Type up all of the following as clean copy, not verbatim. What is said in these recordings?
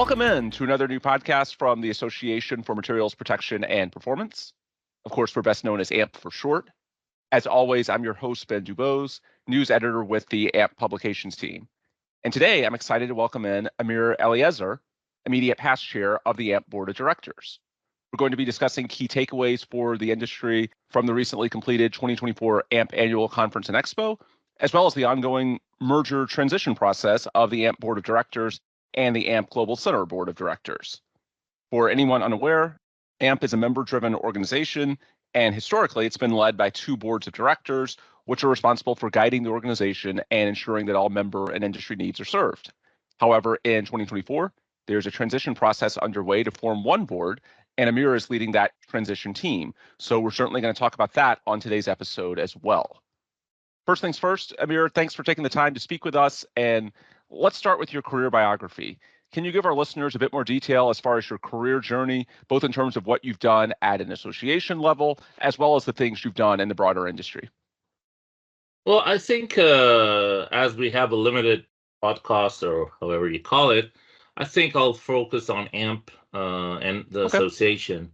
Welcome in to another new podcast from the Association for Materials Protection and Performance. Of course, we're best known as AMP for short. As always, I'm your host, Ben Dubose, news editor with the AMP publications team. And today I'm excited to welcome in Amir Eliezer, immediate past chair of the AMP Board of Directors. We're going to be discussing key takeaways for the industry from the recently completed 2024 AMP Annual Conference and Expo, as well as the ongoing merger transition process of the AMP Board of Directors and the AMP Global Center Board of Directors. For anyone unaware, AMP is a member-driven organization, and historically it's been led by two boards of directors, which are responsible for guiding the organization and ensuring that all member and industry needs are served. However, in 2024, there's a transition process underway to form one board, and Amir is leading that transition team. So we're certainly going to talk about that on today's episode as well. First things first, Amir, thanks for taking the time to speak with us, and let's start with your career biography. Can you give our listeners a bit more detail as far as your career journey, both in terms of what you've done at an association level, as well as the things you've done in the broader industry? Well, I think as we have a limited podcast or however you call it, I think I'll focus on AMP and the association.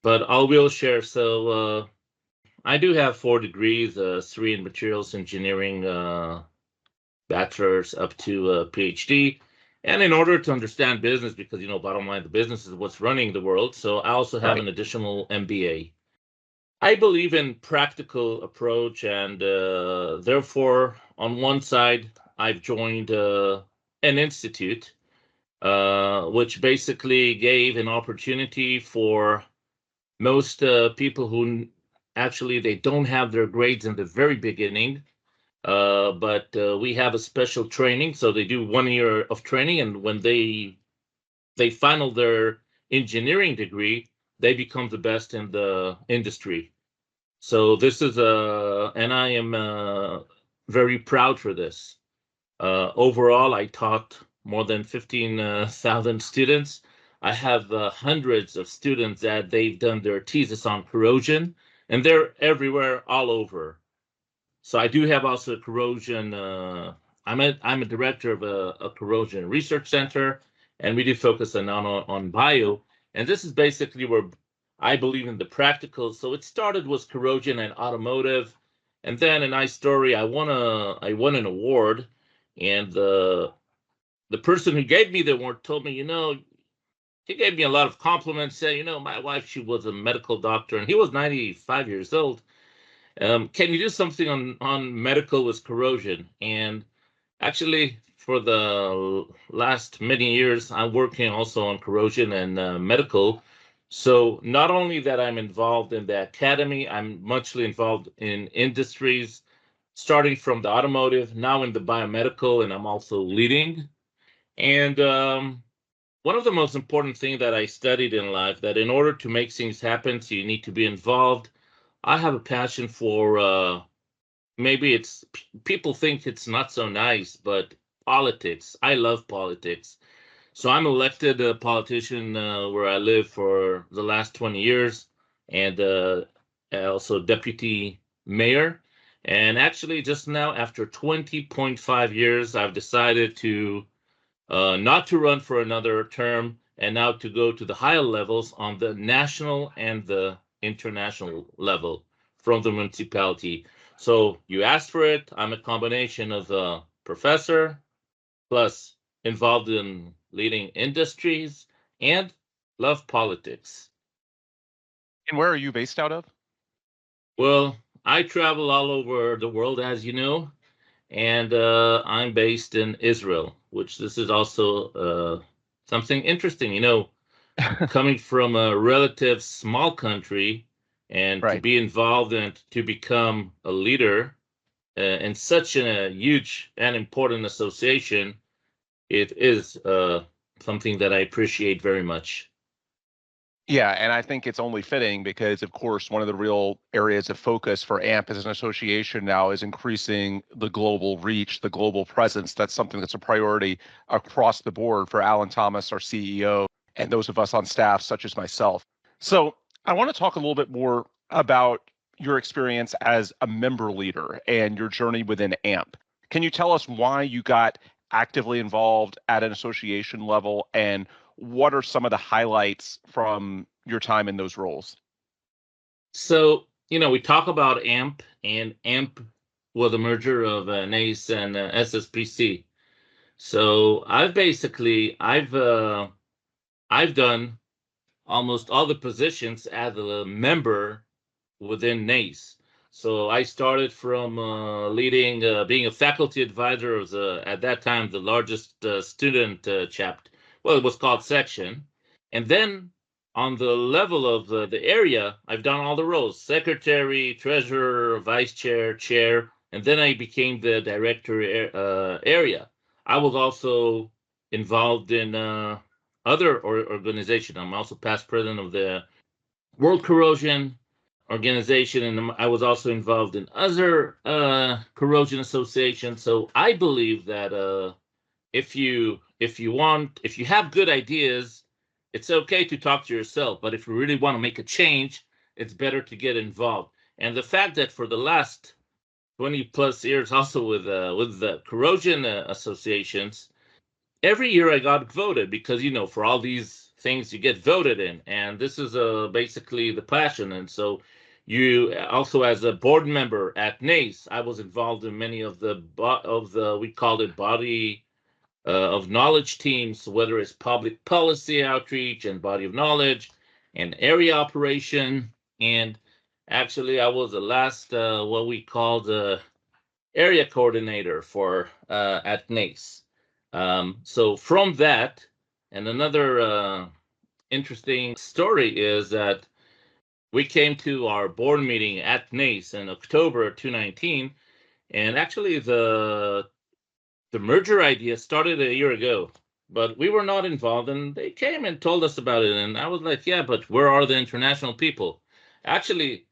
But I will share. So I do have 4 degrees, 3 in materials engineering, bachelor's up to a PhD. And in order to understand business, because, bottom line, the business is what's running the world. So I also have an additional MBA. I believe in practical approach, and therefore, on one side, I've joined an institute, which basically gave an opportunity for most people who actually they don't have their grades in the very beginning. But we have a special training, so they do 1 year of training, and when they final their engineering degree, they become the best in the industry. So this is and I am very proud for this. Overall, I taught more than 15,000 students. I have hundreds of students that they've done their thesis on corrosion, and they're everywhere, all over. So I do have also a corrosion. I'm a director of a corrosion research center, and we do focus on bio. And this is basically where I believe in the practical. So it started with corrosion and automotive, and then a nice story. I won an award, and the person who gave me the award told me, he gave me a lot of compliments. Said, my wife, she was a medical doctor, and he was 95 years old. Can you do something on medical with corrosion? And actually, for the last many years, I'm working also on corrosion and medical. So not only that I'm involved in the academy, I'm muchly involved in industries, starting from the automotive, now in the biomedical, and I'm also leading. And one of the most important things that I studied in life, that in order to make things happen, so you need to be involved. I have a passion for, maybe it's, people think it's not so nice, but politics. I love politics. So I'm elected a politician where I live for the last 20 years, and also deputy mayor. And actually just now, after 20.5 years, I've decided to not to run for another term, and now to go to the higher levels on the national and the international level from the municipality. So you asked for it. I'm a combination of a professor plus involved in leading industries and love politics. And where are you based out of? Well, I travel all over the world, as you know, and I'm based in Israel, which this is also something interesting, coming from a relative small country and to be involved and to become a leader in such a huge and important association, it is something that I appreciate very much. Yeah, and I think it's only fitting because, of course, one of the real areas of focus for AMP as an association now is increasing the global reach, the global presence. That's something that's a priority across the board for Alan Thomas, our CEO, and those of us on staff, such as myself. So I want to talk a little bit more about your experience as a member leader and your journey within AMP. Can you tell us why you got actively involved at an association level, and what are some of the highlights from your time in those roles? So, we talk about AMP, and AMP was a merger of NACE and SSPC. So I've done almost all the positions as a member within NACE. So I started from being a faculty advisor of at that time, the largest student chapter. Well, it was called section. And then on the level of the area, I've done all the roles: secretary, treasurer, vice chair, chair, and then I became the director area. I was also involved in other organization. I'm also past president of the World Corrosion organization, and I was also involved in other corrosion associations. So I believe that if you have good ideas, it's okay to talk to yourself. But if you really want to make a change, it's better to get involved. And the fact that for the last 20 plus years, also with the corrosion associations, every year I got voted because, for all these things you get voted in. And this is basically the passion. And so you also, as a board member at NACE, I was involved in many of the we called it body of knowledge teams, whether it's public policy outreach and body of knowledge and area operation. And actually, I was the last what we called area coordinator for at NACE. So from that, and another interesting story is that we came to our board meeting at NACE in October 2019, and actually the merger idea started a year ago, but we were not involved, and they came and told us about it, and I was like, yeah, but where are the international people? Actually,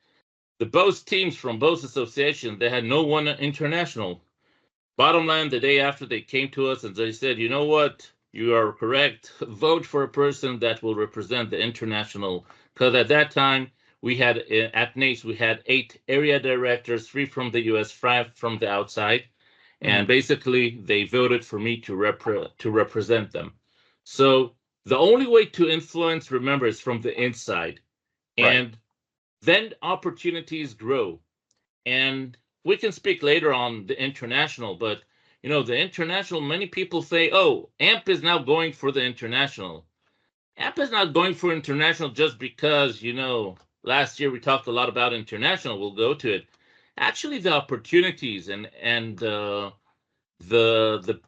the both teams from both associations, they had no one international. Bottom line, the day after, they came to us and they said, you know what? You are correct. Vote for a person that will represent the international. Because at that time, we had at NACE, we had 8 area directors, 3 from the US, 5 from the outside. And basically, they voted for me to represent them. So the only way to influence, remember, is from the inside. And then opportunities grow. And we can speak later on the international, but the international, many people say, oh, AMP is now going for the international. AMP is not going for international just because, last year we talked a lot about international. We'll go to it. Actually, the opportunities and the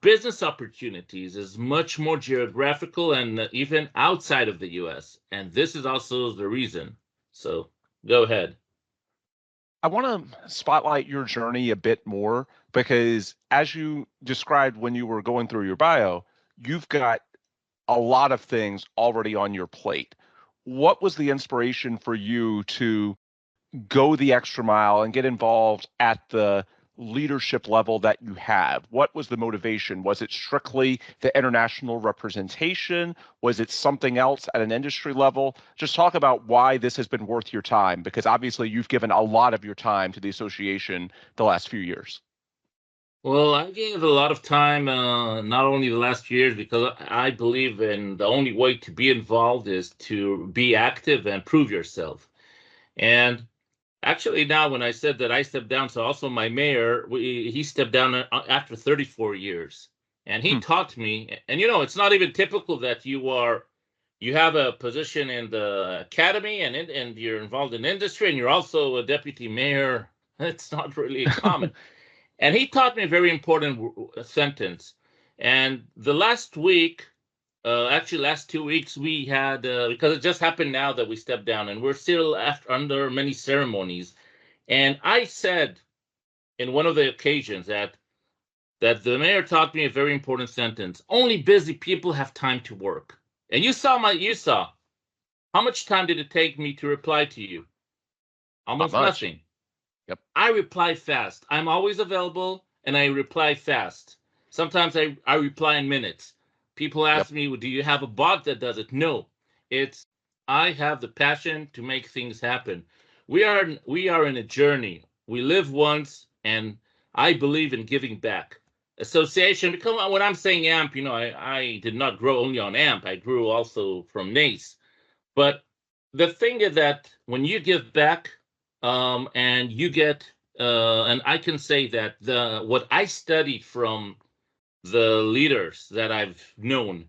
business opportunities is much more geographical and even outside of the US. And this is also the reason. So go ahead. I want to spotlight your journey a bit more because, as you described when you were going through your bio, you've got a lot of things already on your plate. What was the inspiration for you to go the extra mile and get involved at the leadership level that you have? What was the motivation? Was it strictly the international representation? Was it something else at an industry level? Just talk about why this has been worth your time, because obviously you've given a lot of your time to the association the last few years. Well, I gave a lot of time, not only the last few years, because I believe in the only way to be involved is to be active and prove yourself. And actually, now when I said that I stepped down, so also my mayor, he stepped down after 34 years. And he taught me, and it's not even typical that you have a position in the academy and you're involved in industry and you're also a deputy mayor. It's not really common. And he taught me a very important sentence. And the last week, actually last 2 weeks, we had, because it just happened now that we stepped down and we're still under many ceremonies. And I said in one of the occasions that the mayor taught me a very important sentence: only busy people have time to work. And you saw how much time did it take me to reply to you? Almost nothing. Yep. I reply fast. I'm always available and I reply fast. Sometimes I reply in minutes. People ask me, well, do you have a bot that does it? No, I have the passion to make things happen. We are in a journey. We live once, and I believe in giving back. association, because when I'm saying AMP, I did not grow only on AMP. I grew also from NACE. But the thing is that when you give back, and you get, and I can say that what I studied from the leaders that I've known,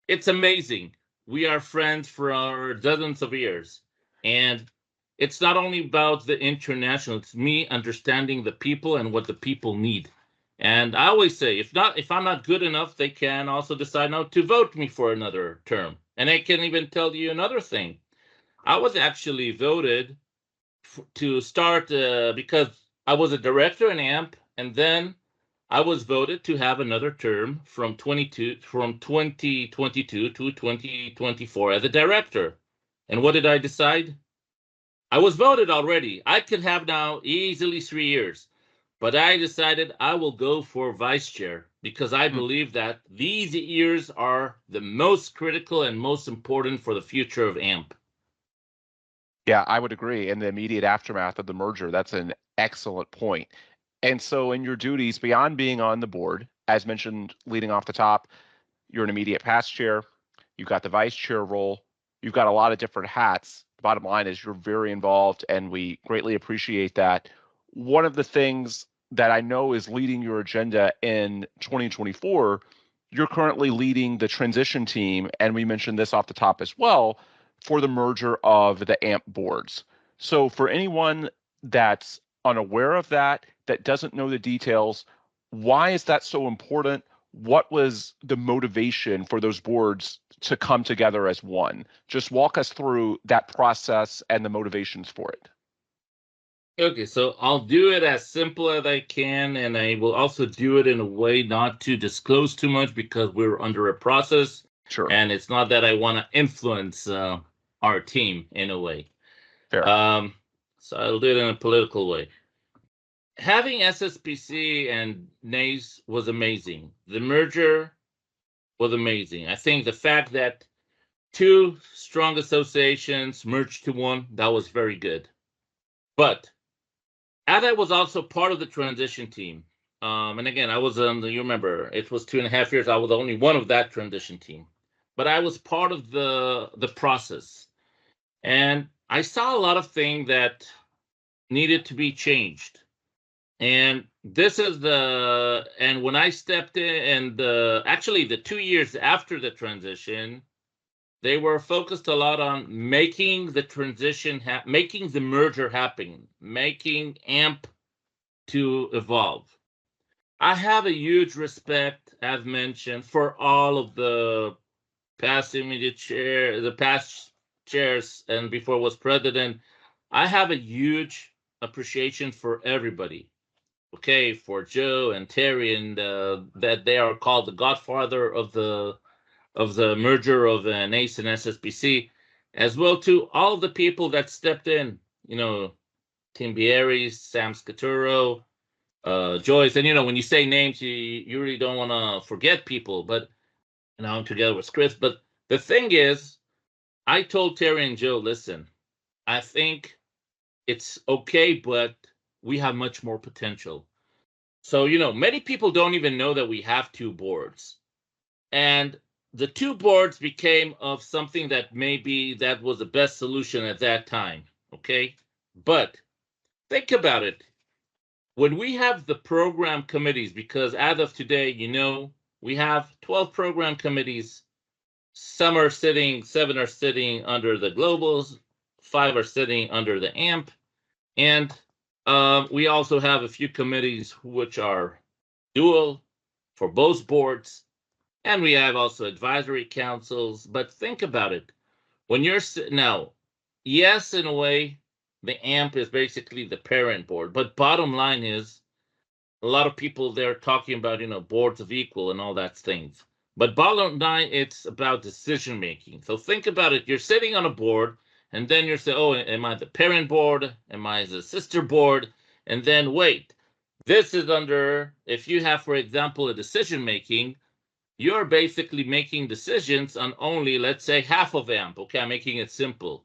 it's amazing. We are friends for dozens of years, and it's not only about the international. It's me understanding the people and what the people need. And I always say, if I'm not good enough, they can also decide not to vote me for another term. And I can even tell you another thing. I was actually voted to start because I was a director in AMP, and then I was voted to have another term from 2022 to 2024 as a director. And what did I decide? I was voted already. I could have now easily 3 years, but I decided I will go for vice chair because I believe that these years are the most critical and most important for the future of AMP. Yeah, I would agree. In the immediate aftermath of the merger, that's an excellent point. And so, in your duties beyond being on the board, as mentioned, leading off the top, you're an immediate past chair, you've got the vice chair role, you've got a lot of different hats. The bottom line is you're very involved, and we greatly appreciate that. One of the things that I know is leading your agenda in 2024, you're currently leading the transition team, and we mentioned this off the top as well, for the merger of the AMP boards. So for anyone that's unaware of that, that doesn't know the details, why is that so important? What was the motivation for those boards to come together as one? Just walk us through that process and the motivations for it. Okay, so I'll do it as simple as I can, and I will also do it in a way not to disclose too much because we're under a process. Sure. And it's not that I want to influence our team in a way. Fair. So I'll do it in a political way. Having SSPC and NACE was amazing. The merger was amazing. I think the fact that two strong associations merged to one, that was very good. But as I was also part of the transition team, and again, I was you remember, it was 2.5 years. I was only one of that transition team. But I was part of the process, and I saw a lot of things that needed to be changed. And this is and when I stepped in, and actually the 2 years after the transition, they were focused a lot on making the transition, making the merger happen, making AMP to evolve. I have a huge respect, as mentioned, for all of the past immediate chair, the past chairs, and before was president. I have a huge appreciation for everybody. Okay, for Joe and Terry, and that they are called the godfather of the merger of NACE and SSPC, as well to all the people that stepped in. Tim Bieri, Sam Scaturo, Joyce, and when you say names, you really don't want to forget people, but. And I'm together with Chris. But the thing is, I told Terry and Joe, listen, I think it's okay, but we have much more potential. So, many people don't even know that we have two boards. And the two boards became of something that maybe that was the best solution at that time. Okay. But think about it. When we have the program committees, because as of today, we have 12 program committees. 7 are sitting under the Globals, 5 are sitting under the AMP, and we also have a few committees which are dual for both boards, and we have also advisory councils. But think about it. When you're now, yes, in a way, the AMP is basically the parent board, but bottom line is, a lot of people they're talking about, boards of equal and all that things. But bottom line, it's about decision making. So think about it. You're sitting on a board, and then you're saying, oh, am I the parent board? Am I the sister board? And then wait, this is under, if you have, for example, a decision making, you're basically making decisions on only, let's say, half of AMP. Okay, I'm making it simple.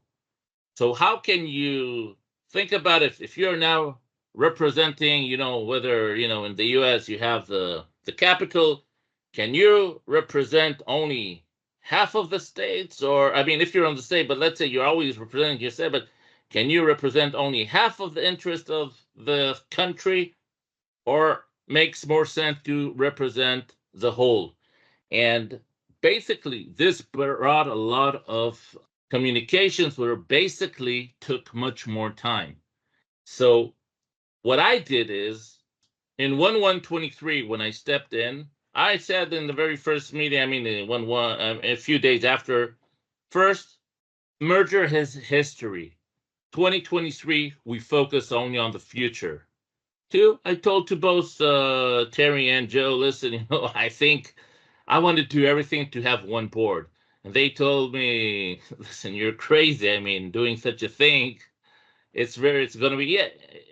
So how can you think about it if you're now representing, whether, in the US you have the the capital, can you represent only half of the states? Or, I mean, if you're on the state, but let's say you're always representing your state, but can you represent only half of the interest of the country? Or makes more sense to represent the whole? And basically, this brought a lot of communications where basically took much more time. So what I did is, in 1/1/23, when I stepped in, I said in the very first meeting, I mean, in 1/1, a few days after, first, merger has history. 2023, we focus only on the future. Two, I told to both Terry and Joe, listen, I think I want to do everything to have one board. And they told me, listen, you're crazy. I mean, doing such a thing, it's going to be, yeah,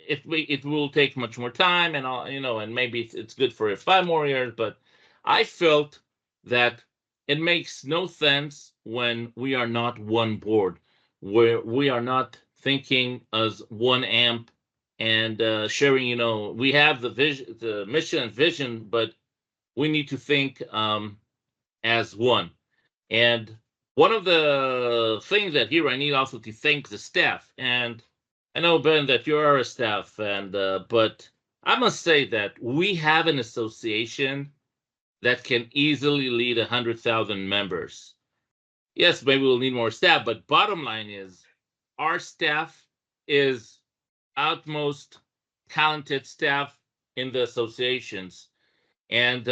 it will take much more time, and and maybe it's good for 5 more years. But I felt that it makes no sense when we are not one board, where we are not thinking as one AMP and sharing. We have the vision, the mission and vision, but we need to think as one. And one of the things that here I need also to thank the staff. And I know, Ben, that you are a staff, and but I must say that we have an association that can easily lead 100,000 members. Yes, maybe we'll need more staff, but bottom line is our staff is utmost talented staff in the associations. And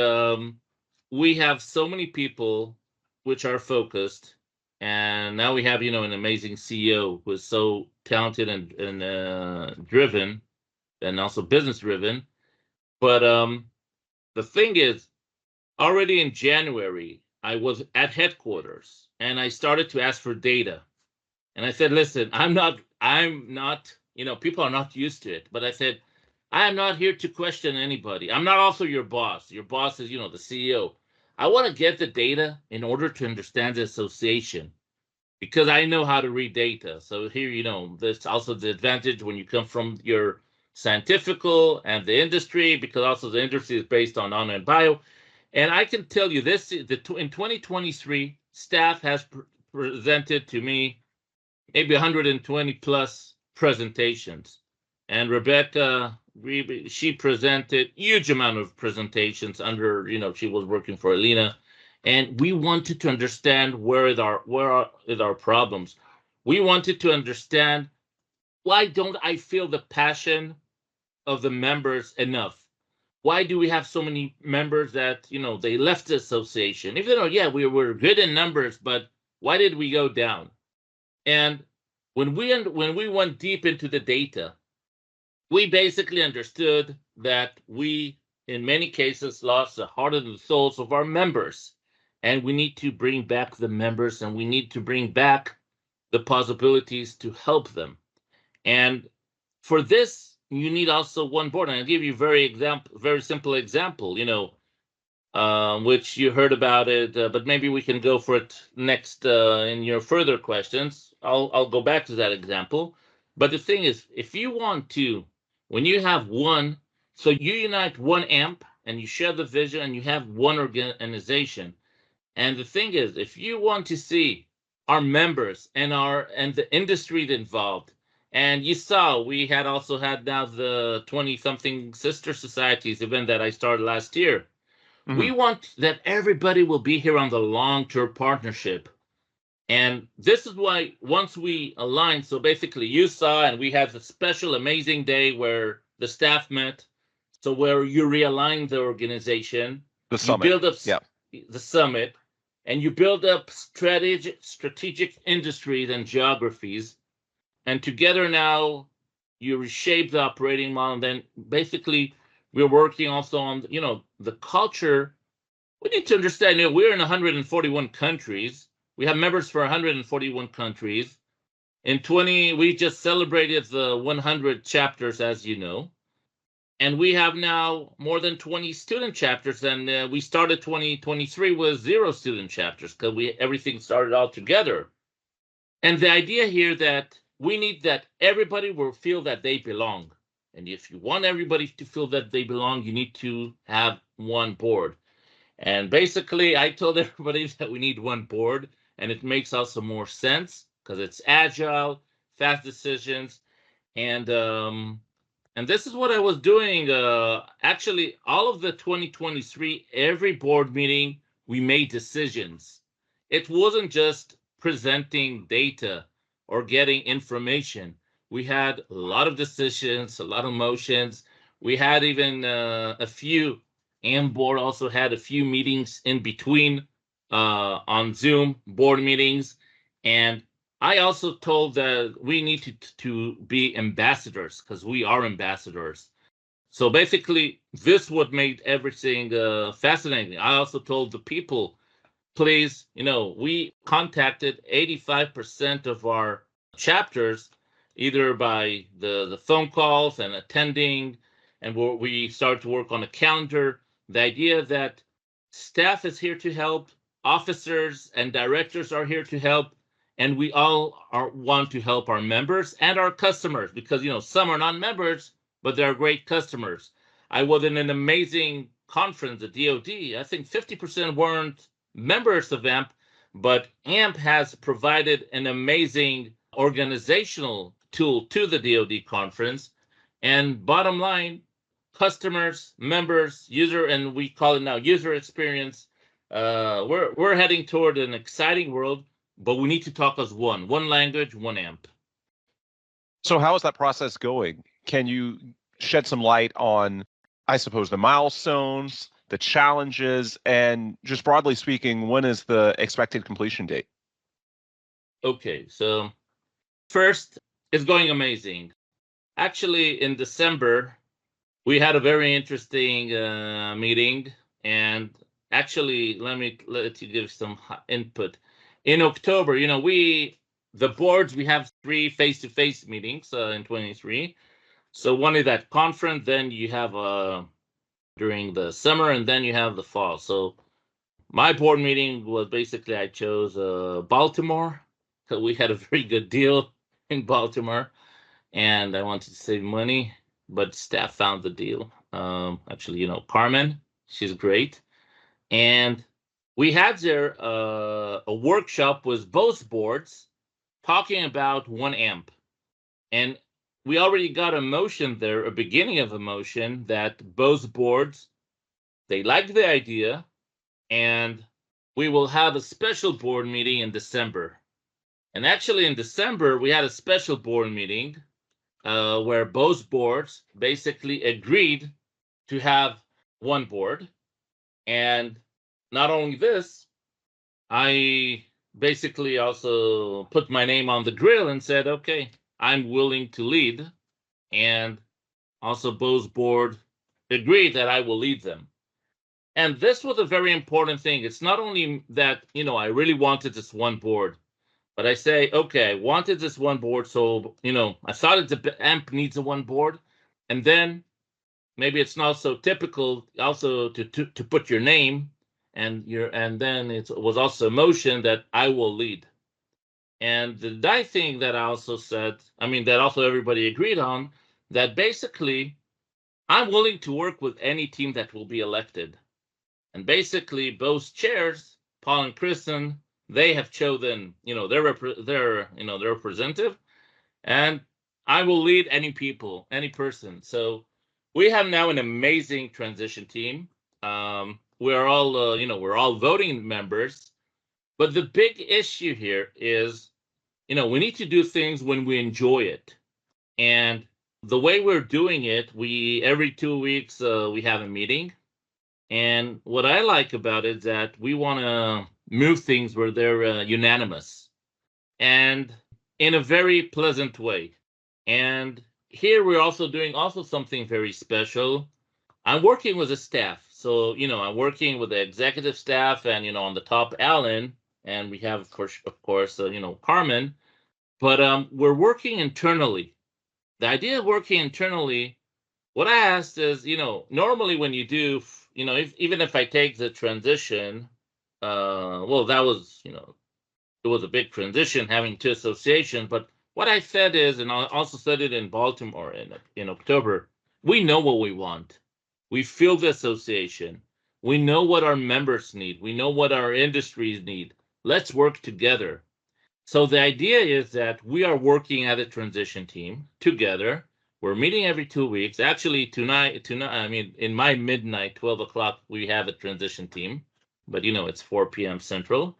we have so many people which are focused. And now we have, an amazing CEO who is so talented and driven, and also business driven. But the thing is, already in January, I was at headquarters and I started to ask for data. And I said, listen, I'm not, people are not used to it. But I said, I am not here to question anybody. I'm not also your boss. Your boss is, the CEO. I want to get the data in order to understand the association, because I know how to read data. So here, there's also the advantage when you come from your scientifical and the industry, because also the industry is based on and bio. And I can tell you this, in 2023, staff has presented to me maybe 120 plus presentations. And Rebecca, she presented huge amount of presentations under, she was working for Alina. And we wanted to understand where is our problems. We wanted to understand, why don't I feel the passion of the members enough? Why do we have so many members that, they left the association? Even though, yeah, we were good in numbers, but why did we go down? And when we went deep into the data, we basically understood that we, in many cases, lost the heart and the souls of our members. And we need to bring back the members, and we need to bring back the possibilities to help them. And for this, you need also one board. And I'll give you a very simple example, which you heard about it, but maybe we can go for it next in your further questions. I'll go back to that example. But the thing is, if you want to, when you have one, so you unite one AMP and you share the vision and you have one organization. And the thing is, if you want to see our members and the industry involved, and you saw we also had now the 20-something sister societies event that I started last year. Mm-hmm. We want that everybody will be here on the long-term partnership. And this is why once we align, so basically you saw, and we had a special amazing day where the staff met, so where you realign the organization, the summit, you build up the summit, and you build up strategic industries and geographies. And together now you reshape the operating model. And then basically we're working also on, the culture. We need to understand, we're in 141 countries. We have members for 141 countries. We just celebrated the 100 chapters, as you know. And we have now more than 20 student chapters. And we started 2023 with 0 student chapters, because everything started all together. And the idea here that we need that everybody will feel that they belong. And if you want everybody to feel that they belong, you need to have one board. And basically, I told everybody that we need one board, and it makes also more sense because it's agile, fast decisions, and this is what I was doing. Actually, all of the 2023, every board meeting, we made decisions. It wasn't just presenting data or getting information. We had a lot of decisions, a lot of motions. We had even a few, AM board also had a few meetings in between on Zoom board meetings. And I also told that we need to be ambassadors because we are ambassadors. So basically, this what made everything fascinating. I also told the people, please, we contacted 85% of our chapters either by the phone calls and attending, and we started to work on a calendar. The idea that staff is here to help, officers and directors are here to help, and we all want to help our members and our customers because some are not members, but they're great customers. I was in an amazing conference at DoD. I think 50% weren't members of AMP, but AMP has provided an amazing organizational tool to the DoD conference. And bottom line, customers, members, user, and we call it now user experience. We're heading toward an exciting world, but we need to talk as one language, one AMP. So how is that process going? Can you shed some light on, I suppose, the milestones, the challenges, and just broadly speaking, when is the expected completion date? Okay, so first, it's going amazing. Actually, in December, we had a very interesting meeting, and actually, let you give some input. In October, the boards, we have 3 face-to-face meetings in 23. So one is that conference, then you have during the summer, and then you have the fall. So my board meeting was basically, I chose Baltimore, because we had a very good deal in Baltimore, and I wanted to save money, but staff found the deal. Actually, Carmen, she's great. And we had there a workshop with both boards talking about one AMP. And we already got a motion there, a beginning of a motion that both boards, they liked the idea, and we will have a special board meeting in December. And actually in December, we had a special board meeting where both boards basically agreed to have one board. And not only this, I basically also put my name on the grill and said, okay, I'm willing to lead. And also both board agreed that I will lead them. And this was a very important thing. It's not only that, I really wanted this one board, but I say, okay, I wanted this one board. So, I thought the AMP needs a one board. And then maybe it's not so typical also to put your name and then it was also a motion that I will lead. And the thing that I also said, that also everybody agreed on, that basically I'm willing to work with any team that will be elected. And basically both chairs, Paul and Kristen, they have chosen, their representative, and I will lead any person. So we have now an amazing transition team. We're all, we're all voting members. But the big issue here is, we need to do things when we enjoy it. And the way we're doing it, every 2 weeks, we have a meeting. And what I like about it is that we want to move things where they're unanimous and in a very pleasant way. And here we're also doing something very special. I'm working with the staff. So, I'm working with the executive staff and, on the top, Alan, and we have, of course, Carmen, but we're working internally. The idea of working internally, what I asked is, normally when you do, even if I take the transition, that was, it was a big transition having 2 associations, but what I said is, and I also said it in Baltimore in October, we know what we want. We feel the association. We know what our members need. We know what our industries need. Let's work together. So the idea is that we are working at a transition team together. We're meeting every 2 weeks. Actually, tonight, I mean, in my midnight, 12 o'clock, we have a transition team. But, it's 4 p.m. Central.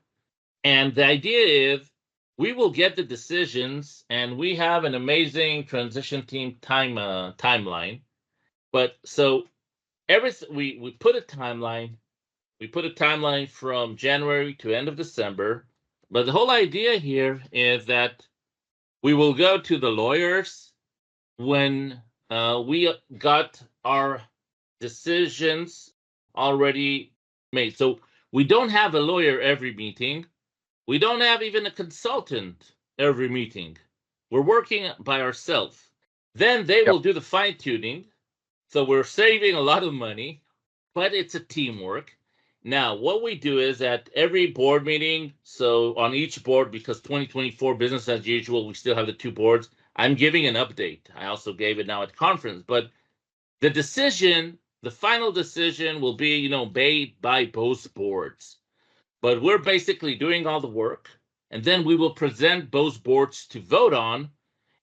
And the idea is we will get the decisions, and we have an amazing transition team timeline. But so we put a timeline. We put a timeline from January to end of December. But the whole idea here is that we will go to the lawyers when we got our decisions already made. So we don't have a lawyer every meeting. We don't have even a consultant every meeting. We're working by ourselves. Then they will do the fine tuning. So we're saving a lot of money, but it's a teamwork. Now, what we do is at every board meeting, so on each board, because 2024 business as usual, we still have the 2 boards, I'm giving an update. I also gave it now at conference, but the final decision will be, made by both boards. But we're basically doing all the work, and then we will present both boards to vote on.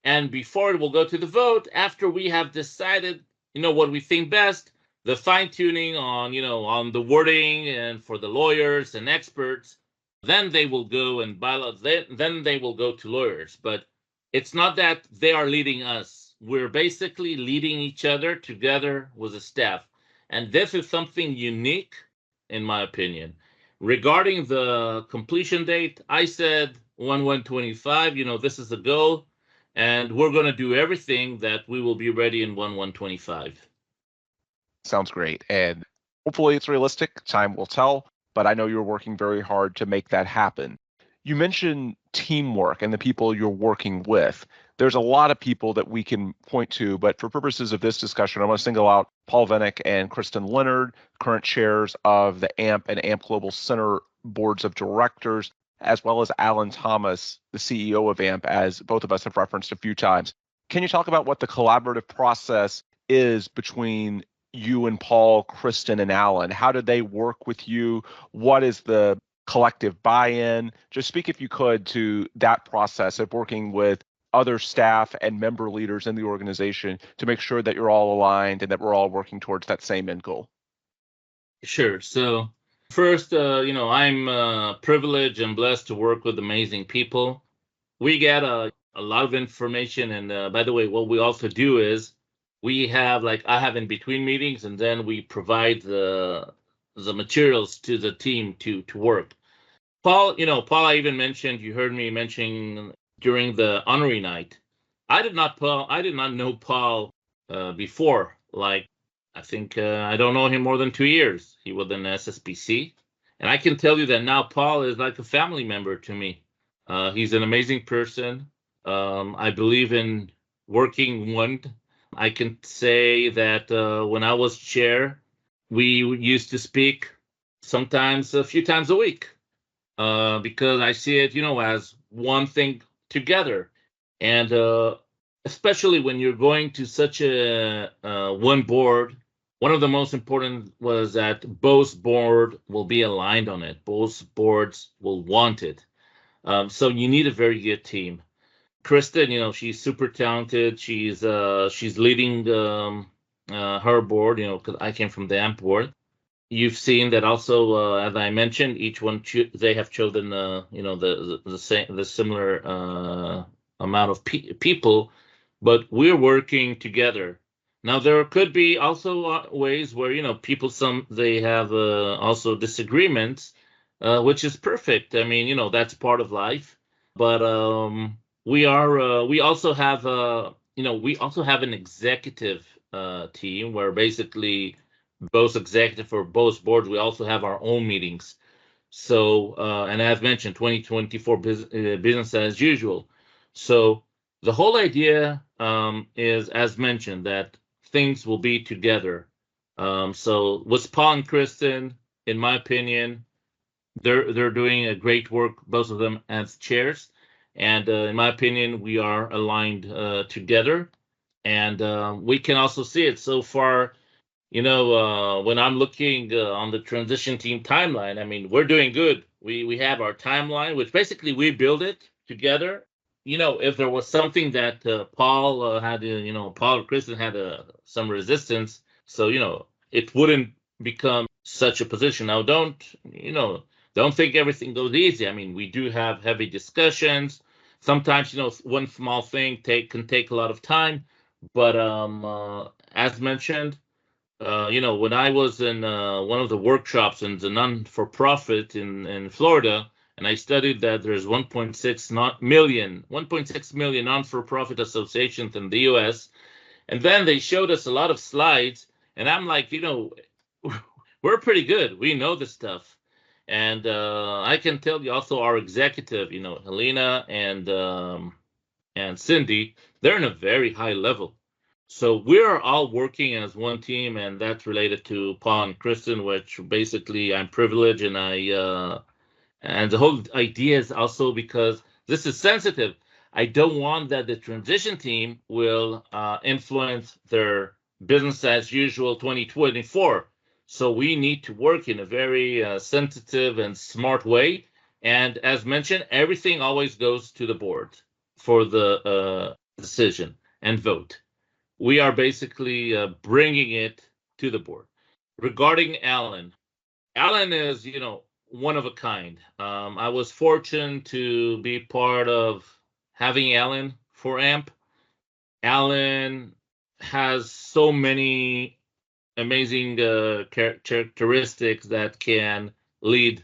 And before it will go to the vote, after we have decided, what we think best, the fine tuning on, on the wording and for the lawyers and experts, then they will go and then they will go to lawyers. But it's not that they are leading us. We're basically leading each other together with a staff. And this is something unique, in my opinion. Regarding the completion date, I said 1/1/25, this is the goal. And we're going to do everything that we will be ready in 1/1/25. Sounds great. And hopefully it's realistic. Time will tell. But I know you're working very hard to make that happen. You mentioned teamwork and the people you're working with. There's a lot of people that we can point to, but for purposes of this discussion, I want to single out Paul Vennick and Kristen Leonard, current chairs of the AMP and AMP Global Center Boards of Directors, as well as Alan Thomas, the CEO of AMP, as both of us have referenced a few times. Can you talk about what the collaborative process is between you and Paul, Kristen, and Alan? How do they work with you? What is the collective buy-in? Just speak, if you could, to that process of working with other staff and member leaders in the organization to make sure that you're all aligned and that we're all working towards that same end goal. Sure. So first, I'm privileged and blessed to work with amazing people. We get a lot of information. And by the way, what we also do is we have, I have in between meetings, and then we provide the materials to the team to work. Paul, I even mentioned, you heard me mentioning during the honorary night, I did not know Paul before. I think I don't know him more than 2 years. He was in SSPC. And I can tell you that now Paul is like a family member to me. He's an amazing person. I believe in working one. I can say that when I was chair, we used to speak sometimes a few times a week because I see it, as one thing together. And especially when you're going to such a one board, one of the most important was that both board will be aligned on it. Both boards will want it. So you need a very good team. Kristen, she's super talented. She's leading her board, because I came from the AMP board. You've seen that also, as I mentioned, each one they have chosen, the similar amount of people, but we're working together. Now there could be also ways where people they have also disagreements, which is perfect. I mean, that's part of life, but we also have an executive team where basically both executive for both boards, we also have our own meetings. So and as mentioned, 2024 business as usual. So the whole idea is, as mentioned, that things will be together. So with Paul and Kristen, in my opinion, they're doing a great work, both of them as chairs. And in my opinion, we are aligned together. And we can also see it so far. When I'm looking on the transition team timeline, I mean, we're doing good. We have our timeline, which basically we build it together. If there was something that Paul Paul or Kristen had some resistance, so it wouldn't become such a position. Now, don't think everything goes easy. I mean, we do have heavy discussions. Sometimes, one small thing can take a lot of time, but as mentioned. When I was in one of the workshops in the non-for-profit in Florida, and I studied that there's 1.6 million non-for-profit associations in the U.S., and then they showed us a lot of slides, and I'm like, we're pretty good. We know this stuff. And I can tell you also our executive, Helena and Cindy, they're in a very high level. So we're all working as one team, and that's related to Paul and Kristen, which basically I'm privileged, and the whole idea is also because this is sensitive. I don't want that the transition team will influence their business as usual 2024. So we need to work in a very sensitive and smart way. And as mentioned, everything always goes to the board for the decision and vote. We are basically bringing it to the board. Regarding Alan is, one of a kind. I was fortunate to be part of having Alan for AMP. Alan has so many amazing characteristics that can lead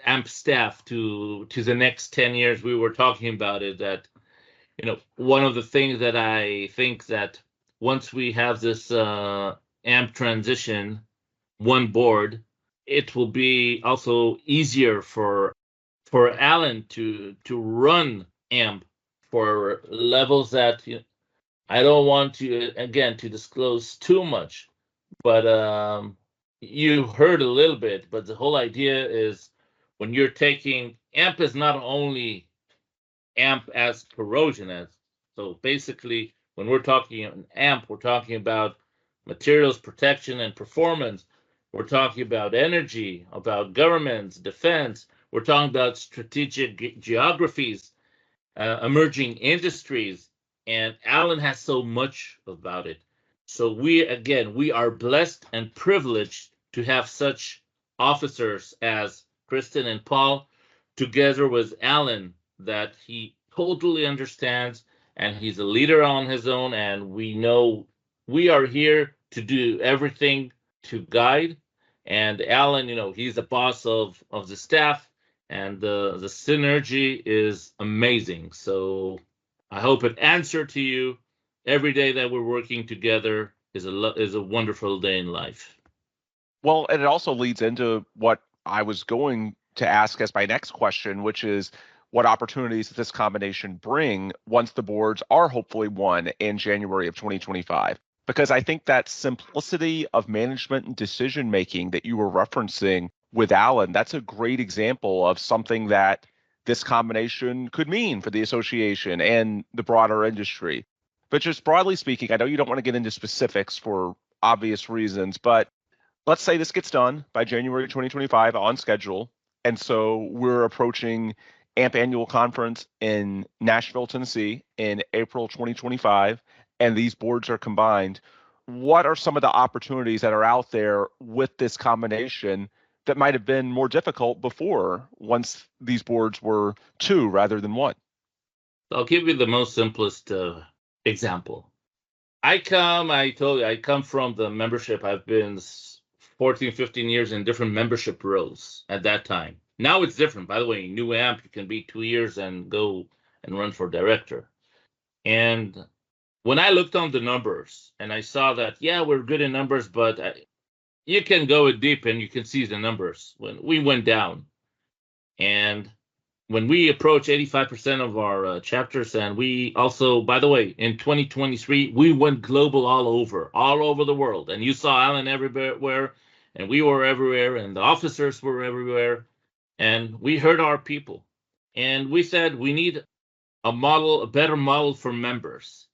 AMP staff to the next 10 years. We were talking about it, that one of the things that I think that once we have this AMP transition, one board, it will be also easier for Alan to run AMP for levels that I don't want to again to disclose too much, but you heard a little bit. But the whole idea is when you're taking AMP is not only AMP as corrosion as. So basically, when we're talking AMP, we're talking about materials protection and performance. We're talking about energy, about governments, defense. We're talking about strategic geographies, emerging industries, and Alan has so much about it. So we are blessed and privileged to have such officers as Kristen and Paul, together with Alan, that he totally understands, and he's a leader on his own, and we know we are here to do everything to guide. And Alan, he's the boss of the staff, and the synergy is amazing. So I hope it answered to you. Every day that we're working together is a wonderful day in life. Well, and it also leads into what I was going to ask as my next question, which is what opportunities does this combination bring once the boards are hopefully won in January of 2025? Because I think that simplicity of management and decision making that you were referencing with Alan, that's a great example of something that this combination could mean for the association and the broader industry. But just broadly speaking, I know you don't want to get into specifics for obvious reasons, but let's say this gets done by January 2025 on schedule. And so we're approaching AMP annual conference in Nashville, Tennessee in April 2025, and these boards are combined. What are some of the opportunities that are out there with this combination that might have been more difficult before once these boards were two rather than one? I'll give you the most simplest example. I come from the membership. I've been 14, 15 years in different membership roles at that time. Now it's different. By the way, new AMP, you can be 2 years and go and run for director. And when I looked on the numbers and I saw that, yeah, we're good in numbers, but you can go deep and you can see the numbers. When we went down, and when we approach 85% of our chapters, and we also, by the way, in 2023, we went global all over the world. And you saw Alan everywhere, and we were everywhere, and the officers were everywhere. And we heard our people. And we said, we need a better model for members.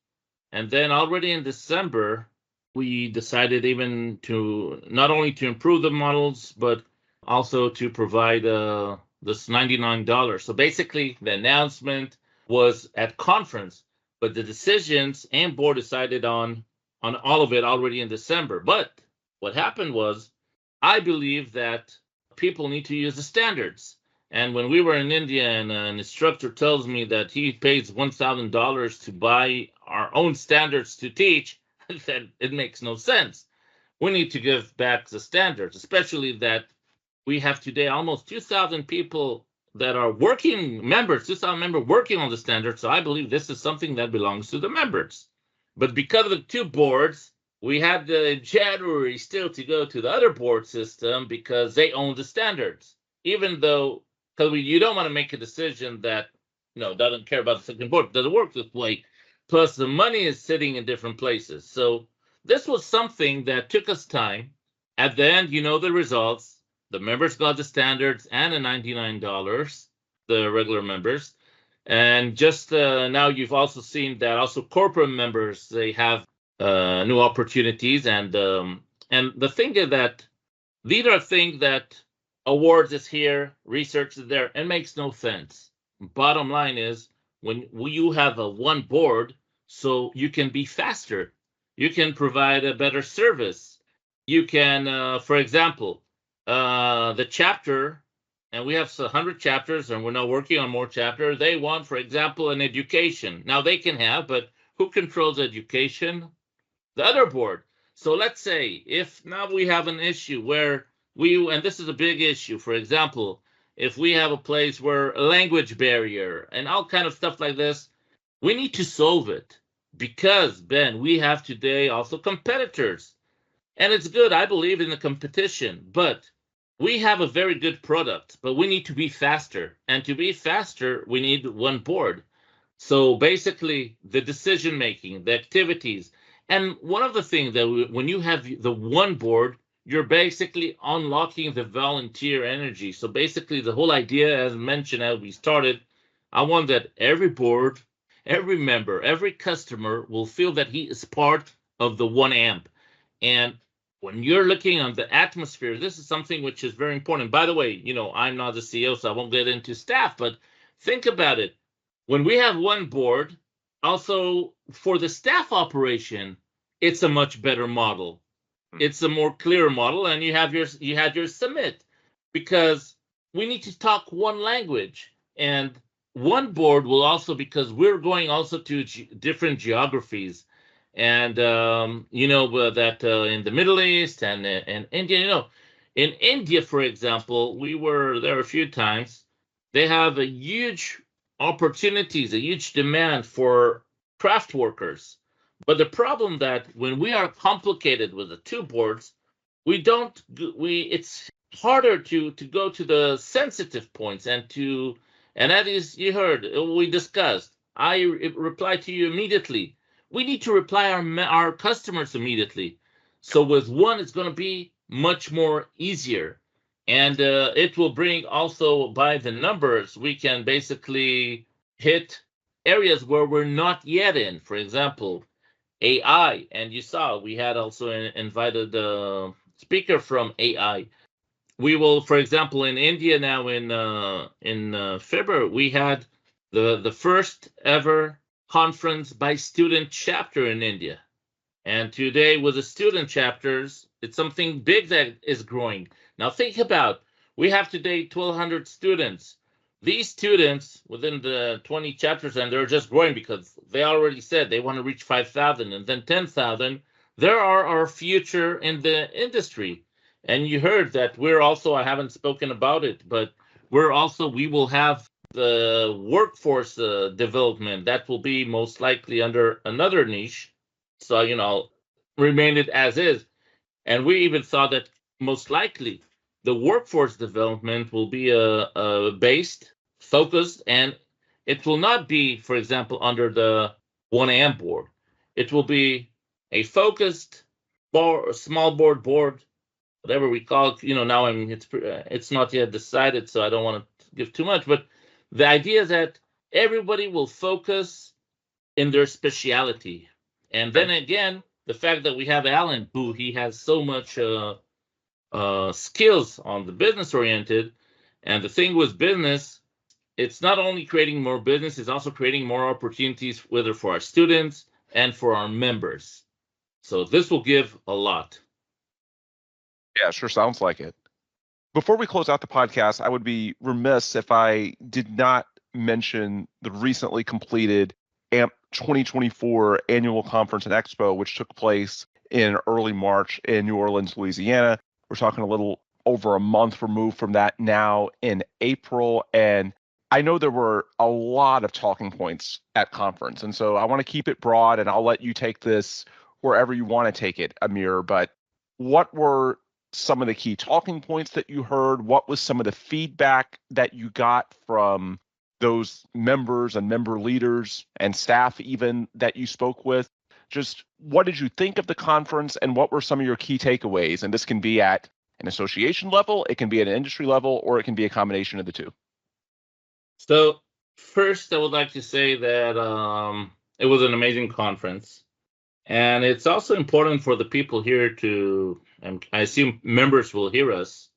And then already in December, we decided even to not only to improve the models, but also to provide this $99. So basically, the announcement was at conference, but the decisions and board decided on all of it already in December. But what happened was, I believe that people need to use the standards. And when we were in India and an instructor tells me that he pays $1,000 to buy our own standards to teach, then it makes no sense. We need to give back the standards, especially that we have today almost 2,000 people that are working members, 2,000 members working on the standards. So I believe this is something that belongs to the members. But because of the two boards, we had in January still to go to the other board system because they own the standards, even though because you don't want to make a decision that doesn't care about the second board, doesn't work this way. Plus, the money is sitting in different places. So this was something that took us time. At the end, the results. The members got the standards and the $99, the regular members. And just now you've also seen that also corporate members, they have new opportunities. And the thing is that these are things that awards is here, research is there, and makes no sense. Bottom line is when you have a one board, so you can be faster, you can provide a better service. You can, for example, the chapter, and we have 100 chapters, and we're now working on more chapters. They want, for example, an education. Now they can have, but who controls education? The other board. So let's say if now we have an issue where and this is a big issue, for example, if we have a place where a language barrier and all kind of stuff like this, we need to solve it because, Ben, we have today also competitors. And it's good, I believe in the competition, but we have a very good product, but we need to be faster. And to be faster, we need one board. So basically, the decision-making, the activities, and one of the things that when you have the one board, you're basically unlocking the volunteer energy. So basically, the whole idea, as mentioned as we started, I want that every board, every member, every customer will feel that he is part of the one AMP. And when you're looking on the atmosphere, this is something which is very important. By the way, I'm not the CEO, so I won't get into staff, but think about it. When we have one board, also for the staff operation, it's a much better model. It's a more clear model, and you had your submit because we need to talk one language. And one board will also, because we're going also to different geographies. And that in the Middle East and India, in India, for example, we were there a few times. They have a huge opportunities, a huge demand for craft workers. But the problem that when we are complicated with the two boards, it's harder to go to the sensitive points and that is, you heard, we discussed. I reply to you immediately. We need to reply our customers immediately. So with one, it's going to be much more easier. And it will bring also by the numbers, we can basically hit areas where we're not yet in. For example, AI. And you saw we had also invited a speaker from AI. We will, for example, in India now in February, we had the first ever conference by student chapter in India. And today with the student chapters, it's something big that is growing. Now think about, we have today 1,200 students. These students within the 20 chapters, and they're just growing because they already said they want to reach 5,000 and then 10,000. There are our future in the industry. And you heard that we're also, I haven't spoken about it, but we will have the workforce development that will be most likely under another niche. So, remain it as is. And we even thought that most likely the workforce development will be based, focused, and it will not be, for example, under the 1AM board. It will be a focused board, small board, whatever we call it. Now it's not yet decided, so I don't want to give too much. But the idea is that everybody will focus in their specialty. And then again, the fact that we have Alan, who he has so much skills on the business oriented. And the thing with business, it's not only creating more business, it's also creating more opportunities, whether for our students and for our members. So this will give a lot. Yeah, sure sounds like it. Before we close out the podcast, I would be remiss if I did not mention the recently completed AMP 2024 annual conference and expo, which took place in early March in New Orleans, Louisiana. We're talking a little over a month removed from that now in April. And I know there were a lot of talking points at conference. And so I want to keep it broad, and I'll let you take this wherever you want to take it, Amir. But what were some of the key talking points that you heard? What was some of the feedback that you got from those members and member leaders and staff even that you spoke with? Just what did you think of the conference, and what were some of your key takeaways? And this can be at an association level, it can be at an industry level, or it can be a combination of the two. So first, I would like to say that it was an amazing conference. And it's also important for the people here to, and I assume members will hear us,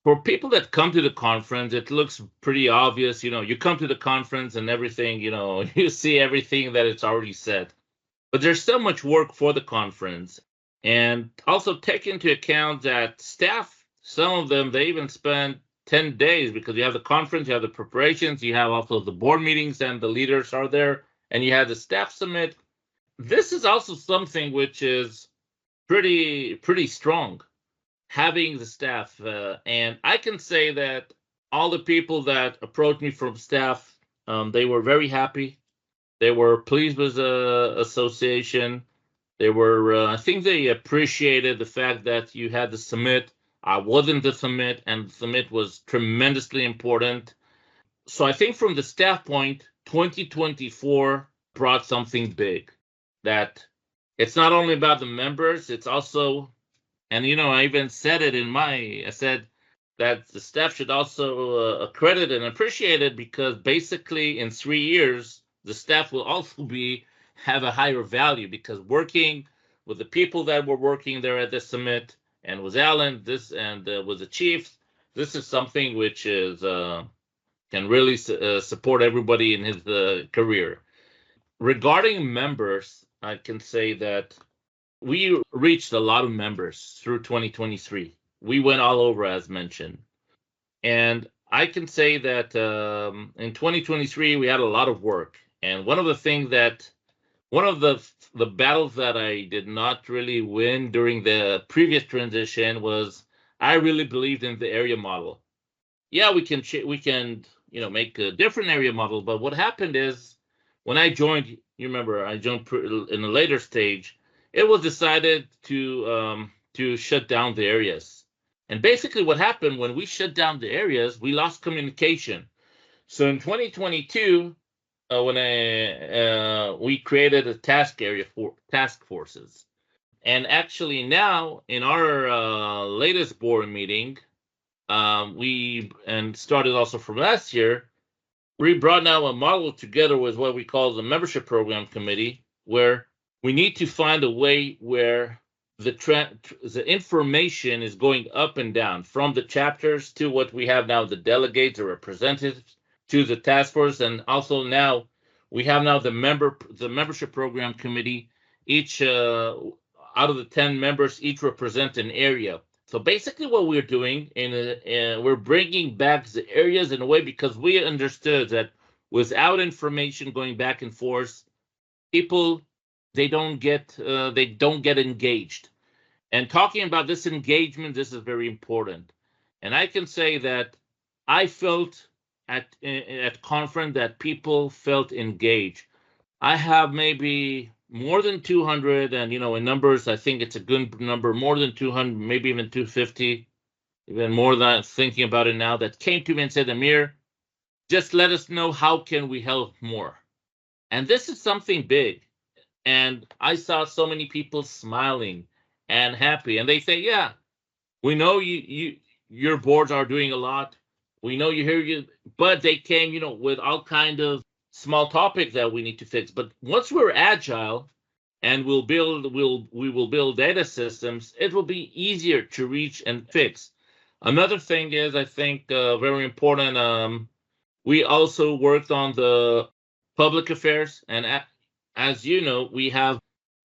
for people that come to the conference, it looks pretty obvious. You come to the conference and everything, you see everything that it's already said. But there's so much work for the conference. And also take into account that staff, some of them, they even spend 10 days, because you have the conference, you have the preparations, you have also the board meetings, and the leaders are there, and you have the staff summit. This is also something which is pretty strong, having the staff. And I can say that all the people that approached me from staff, they were very happy. They were pleased with the association. They were, I think they appreciated the fact that you had the summit. I wasn't the summit, and the summit was tremendously important. So I think from the staff point, 2024 brought something big. That it's not only about the members, it's also, and I even said it I said that the staff should also accredit and appreciate it, because basically in 3 years, the staff will also have a higher value, because working with the people that were working there at the summit, and with Alan, and with the chiefs, this is something which is can really support everybody in his career. Regarding members, I can say that we reached a lot of members through 2023. We went all over, as mentioned. And I can say that in 2023, we had a lot of work. And one of the battles that I did not really win during the previous transition was, I really believed in the area model. Yeah, we can make a different area model. But what happened is, when I joined, you remember, I joined in a later stage, it was decided to shut down the areas. And basically what happened when we shut down the areas, we lost communication. So in 2022, when we created a task area for task forces. And actually now in our latest board meeting, and started also from last year, we brought now a model together with what we call the membership program committee, where we need to find a way where the information is going up and down from the chapters to what we have now, the delegates or representatives to the task force. And also now we have now the membership program committee, each out of the 10 members, each represent an area. So basically what we're doing, we're bringing back the areas in a way, because we understood that without information going back and forth, people, they don't get engaged. And talking about this engagement, this is very important. And I can say that I felt at conference that people felt engaged. I have maybe more than 200, and in numbers, I think it's a good number, more than 200, maybe even 250, even more than thinking about it now, that came to me and said, Amir, just let us know how can we help more. And this is something big. And I saw so many people smiling and happy, and they say, yeah, we know your boards are doing a lot. We know you hear you, but they came, with all kind of small topic that we need to fix. But once we're agile and we will build data systems, it will be easier to reach and fix. Another thing is, I think, very important. We also worked on the public affairs, and as you know, we have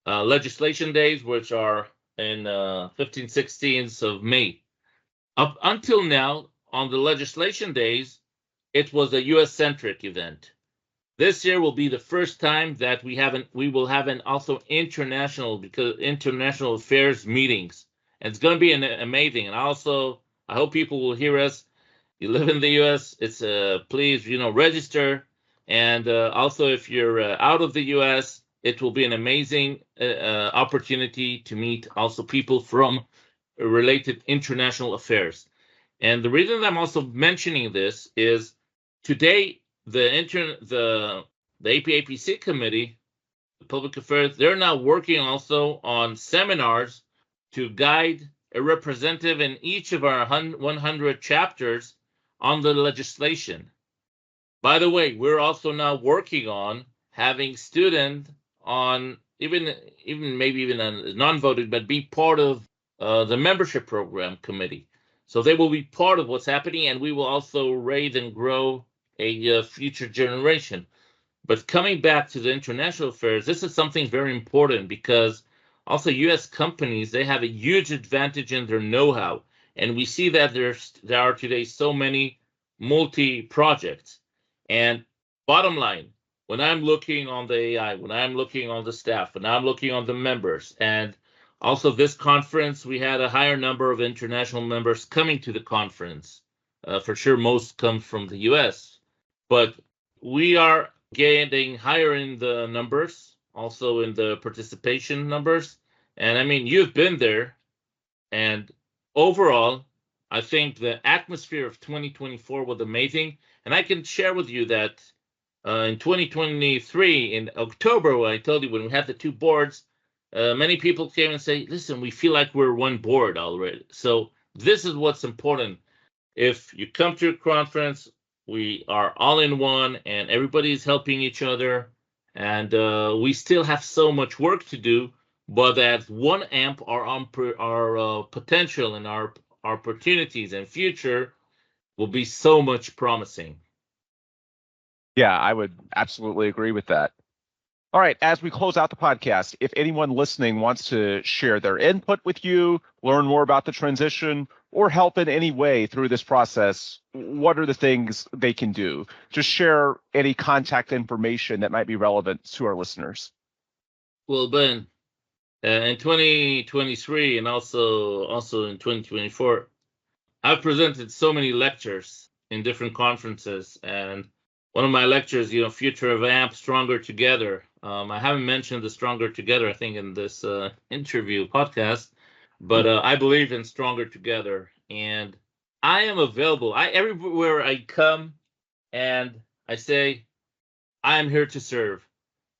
legislation days, which are in 15th, 16th of May. Up until now, on the legislation days, it was a U.S.-centric event. This year will be the first time that we will have an also international affairs meetings. And it's going to be amazing. And also, I hope people will hear us. You live in the U.S., it's please, register. And also, if you're out of the U.S., it will be an amazing opportunity to meet also people from related international affairs. And the reason that I'm also mentioning this is today, the APAPC committee, the public affairs, they're now working also on seminars to guide a representative in each of our 100 chapters on the legislation. By the way, we're also now working on having students on even a non-voted, but be part of the membership program committee. So they will be part of what's happening, and we will also raise and grow a future generation. But coming back to the international affairs, this is something very important because also U.S. companies, they have a huge advantage in their know-how. And we see that there are today so many multi-projects. And bottom line, when I'm looking on the AI, when I'm looking on the staff, when I'm looking on the members, and also this conference, we had a higher number of international members coming to the conference. For sure, most come from the U.S., but we are getting higher in the numbers, also in the participation numbers. And I mean, you've been there, and overall, I think the atmosphere of 2024 was amazing. And I can share with you that in 2023, in October, when I told you when we had the two boards, many people came and say, listen, we feel like we're one board already. So this is what's important. If you come to a conference, we are all in one and everybody's helping each other. And we still have so much work to do, but as one AMP, our potential and our opportunities and future will be so much promising. Yeah, I would absolutely agree with that. All right, as we close out the podcast, if anyone listening wants to share their input with you, learn more about the transition, or help in any way through this process, what are the things they can do? Just share any contact information that might be relevant to our listeners. Well, Ben, in 2023 and also in 2024, I've presented so many lectures in different conferences, and one of my lectures, Future of AMP, Stronger Together. I haven't mentioned the Stronger Together, I think, in this interview podcast, but I believe in Stronger Together, and I am available. Everywhere I come, and I say, I am here to serve.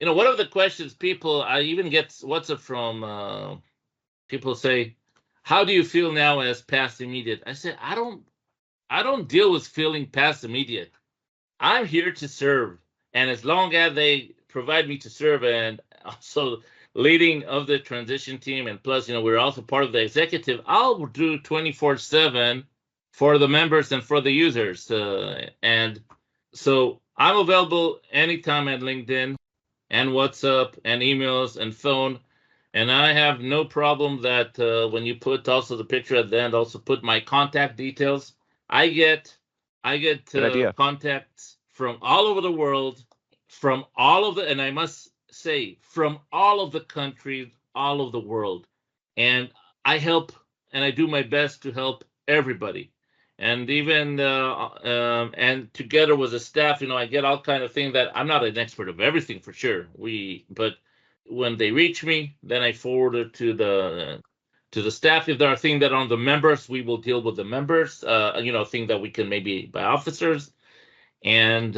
One of the questions I even get WhatsApp from people say, how do you feel now as past immediate? I say, I don't deal with feeling past immediate. I'm here to serve. And as long as they provide me to serve, and also leading of the transition team, and plus, we're also part of the executive, I'll do 24/7 for the members and for the users. And so I'm available anytime at LinkedIn and WhatsApp and emails and phone. And I have no problem that when you put also the picture at the end, also put my contact details. I get contacts from all over the world, and I must say, from all of the countries, all of the world. And I help, and I do my best to help everybody. And even, and together with the staff, I get all kind of things that I'm not an expert of everything for sure. But when they reach me, then I forward it to the staff. If there are things that are on the members, we will deal with the members, things that we can maybe by officers. And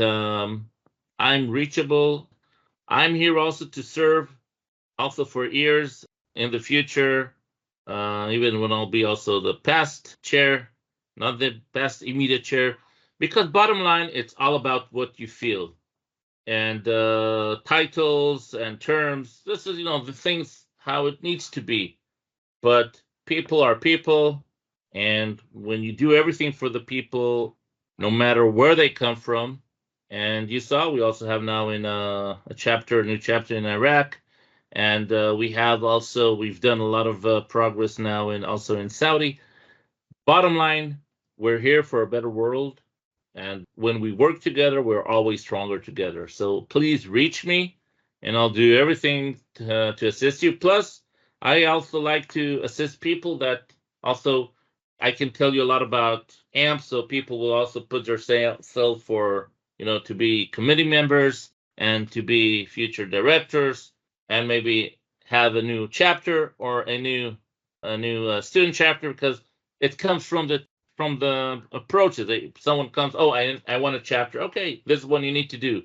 I'm reachable. I'm here also to serve, also for years in the future, even when I'll be also the past chair, not the past immediate chair, because bottom line, it's all about what you feel. and titles and terms. This is, the things how it needs to be. But people are people, and when you do everything for the people, no matter where they come from, and you saw we also have now in a new chapter in Iraq, and we've done a lot of progress now also in Saudi. Bottom line, we're here for a better world, and when we work together, we're always stronger together. So please reach me, and I'll do everything to assist you. Plus, I also like to assist people that also I can tell you a lot about AMP, so people will also put their self for, to be committee members and to be future directors and maybe have a new chapter or a new student chapter, because it comes from the approaches. Someone comes, oh, I want a chapter. Okay, this is what you need to do.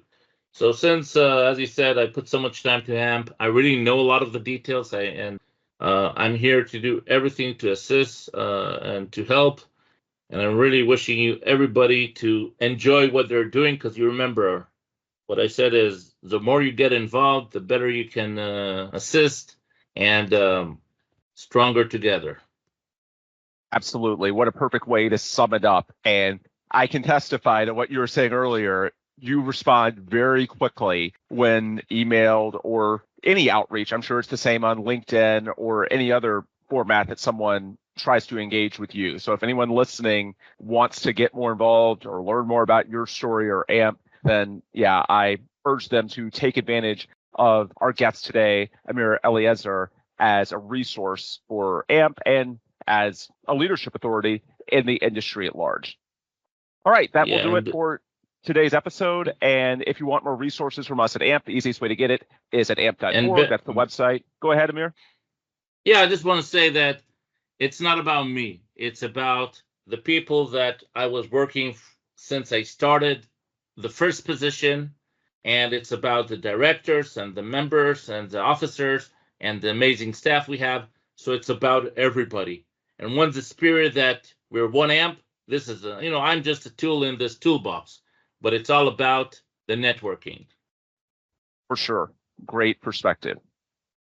So since, as you said, I put so much time to AMP, I really know a lot of the details, I'm here to do everything to assist and to help. And I'm really wishing you everybody to enjoy what they're doing, because you remember what I said is the more you get involved, the better you can assist, and stronger together. Absolutely. What a perfect way to sum it up. And I can testify to what you were saying earlier. You respond very quickly when emailed or any outreach. I'm sure it's the same on LinkedIn or any other format that someone tries to engage with you. So if anyone listening wants to get more involved or learn more about your story or AMP, then yeah, I urge them to take advantage of our guest today, Amir Eliezer, as a resource for AMP and as a leadership authority in the industry at large. All right, that will do it for today's episode. And if you want more resources from us at AMP, the easiest way to get it is at amp.org. That's the website. Go ahead, Amir. Yeah, I just want to say that it's not about me. It's about the people that I was working since I started the first position. And it's about the directors and the members and the officers and the amazing staff we have. So it's about everybody. And one's the spirit that we're one AMP. This is, I'm just a tool in this toolbox, but it's all about the networking. For sure. Great perspective.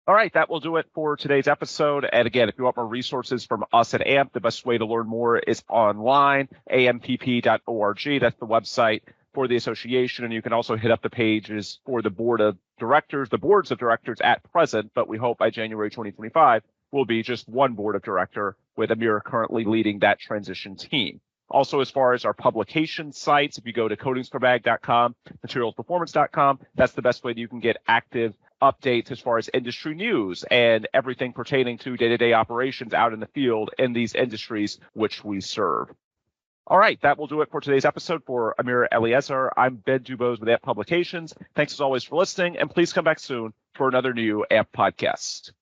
All right, that will do it for today's episode. And again, if you want more resources from us at AMP, the best way to learn more is online, ampp.org. That's the website for the association. And you can also hit up the pages for the boards of directors at present, but we hope by January 2025 will be just one board of director, with Amir currently leading that transition team. Also, as far as our publication sites, if you go to coatingsforbag.com, materialsperformance.com, that's the best way that you can get active updates as far as industry news and everything pertaining to day-to-day operations out in the field in these industries which we serve. All right, that will do it for today's episode. For Amir Eliezer, I'm Ben Dubose with AMP Publications. Thanks as always for listening, and please come back soon for another new AMP podcast.